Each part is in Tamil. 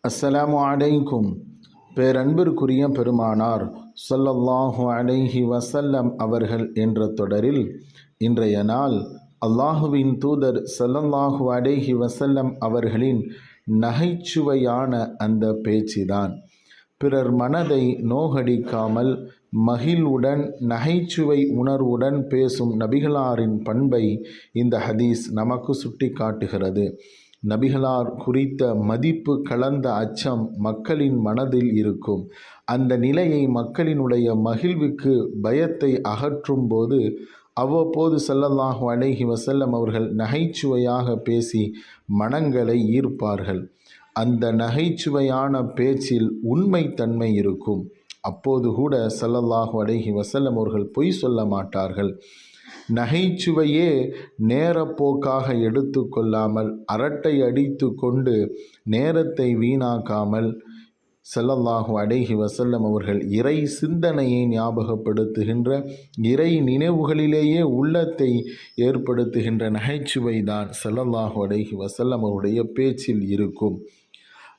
அஸ்ஸலாமு அலைக்கும். பேரன்பிற்குரிய பெருமானார் ஸல்லல்லாஹு அலைஹி வஸல்லம் அவர்கள் என்ற தொடரில் இன்றைய நாள் அல்லாஹுவின் தூதர் ஸல்லல்லாஹு அலைஹி வஸல்லம் அவர்களின் நகைச்சுவையான அந்த பேச்சுதான். பிறர் மனதை நோகடிக்காமல் மகிழ்வுடன் நகைச்சுவை உணர்வுடன் பேசும் நபிகளாரின் பண்பை இந்த ஹதீஸ் நமக்கு சுட்டி காட்டுகிறது. நபிகளார் குறித்த மதிப்பு கலந்த அச்சம் மக்களின் மனதில் இருக்கும். அந்த நிலையை மக்களினுடைய மகிழ்வுக்கு பயத்தை அகற்றும் போது அவ்வப்போது ஸல்லல்லாஹு அலைஹி வஸல்லம் அவர்கள் நகைச்சுவையாக பேசி மனங்களை ஈர்ப்பார்கள். அந்த நகைச்சுவையான பேச்சில் உண்மைத்தன்மை இருக்கும். அப்போது கூட ஸல்லல்லாஹு அலைஹி வஸல்லம் அவர்கள் பொய் சொல்ல மாட்டார்கள். நகைச்சுவையே நேரப்போக்காக எடுத்து கொள்ளாமல் அரட்டை அடித்து கொண்டு நேரத்தை வீணாக்காமல் ஸல்லல்லாஹு அலைஹி வஸல்லம் அவர்கள் இறை சிந்தனையை ஞாபகப்படுத்துகின்ற இறை நினைவுகளிலேயே உள்ளத்தை ஏற்படுத்துகின்ற நகைச்சுவை தான் ஸல்லல்லாஹு அலைஹி வஸல்லம் அவருடைய பேச்சில் இருக்கும்.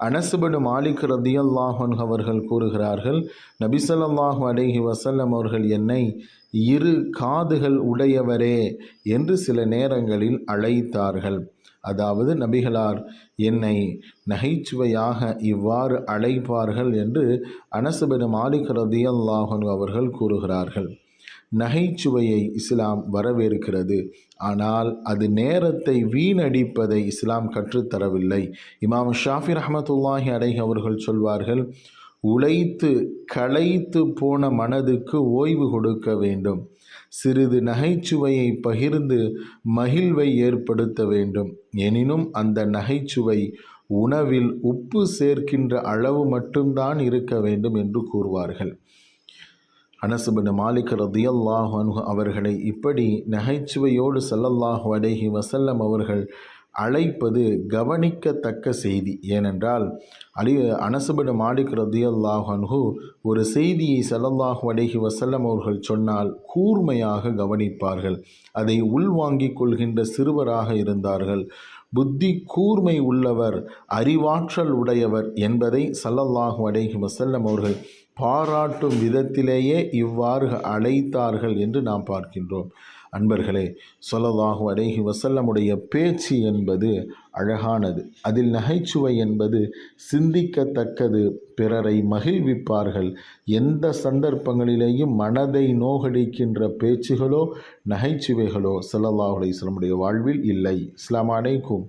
அனஸ் பின் மாலிக் ரலியல்லாஹு அன்ஹு அவர்கள் கூறுகிறார்கள், நபி ஸல்லல்லாஹு அலைஹி வஸல்லம் அவர்கள் என்னை இரு காதுகள் உடையவரே என்று சில நேரங்களில் அழைத்தார்கள். அதாவது நபிகளார் என்னை நகைச்சுவையாக இவ்வாறு அழைப்பார்கள் என்று அனஸ் பின் மாலிக் ரலியல்லாஹு அன்ஹு அவர்கள் கூறுகிறார்கள். நகைச்சுவையை இஸ்லாம் வரவேற்கிறது. ஆனால் அது நேரத்தை வீணடிப்பதை இஸ்லாம் கற்றுத்தரவில்லை. இமாம் ஷாஃபி ரஹ்மத்துல்லாஹி அலைஹி அவர்கள் சொல்வார்கள், உழைத்து களைத்து போன மனதுக்கு ஓய்வு கொடுக்க வேண்டும். சிறிது நகைச்சுவையை பகிர்ந்து மகிழ்வை ஏற்படுத்த வேண்டும். எனினும் அந்த நகைச்சுவை உணவில் உப்பு சேர்க்கின்ற அளவு மட்டும்தான் இருக்க வேண்டும் என்று கூறுவார்கள். அனஸ் பின் மாலிக் ரலியல்லாஹு அன்ஹு அவர்களை இப்படி நகைச்சுவையோடு ஸல்லல்லாஹு அலைஹி வஸல்லம் அவர்கள் அழைப்பது கவனிக்கத்தக்க செய்தி. ஏனென்றால் அனஸ் பின் மாலிக் ரலியல்லாஹு அன்ஹு ஒரு செய்தியை ஸல்லல்லாஹு அலைஹி வஸல்லம் அவர்கள் சொன்னால் கூர்மையாக கவனிப்பார்கள். அதை உள்வாங்கிக் கொள்கின்ற சிறுவராக இருந்தார்கள். புத்தி கூர்மை உள்ளவர், அறிவாற்றல் உடையவர் என்பதை ஸல்லல்லாஹு அலைஹி வஸல்லம் அவர்கள் பாராட்டும் விதத்திலேயே இவ்வாறு அழைத்தார்கள் என்று நாம் பார்க்கின்றோம். அன்பர்களே, ஸல்லல்லாஹு அலைஹி வஸல்லமுடைய பேச்சு என்பது அழகானது. அதில் நகைச்சுவை என்பது சிந்திக்கத்தக்கது. பிறரை மகிழ்விப்பார்கள். எந்த சந்தர்ப்பங்களிலேயும் மனதை நோகடிக்கின்ற பேச்சுகளோ நகைச்சுவைகளோ ஸல்லல்லாஹு அலைஹி வஸல்லமுடைய வாழ்வில் இல்லை. அஸ்ஸலாமு அலைக்கும்.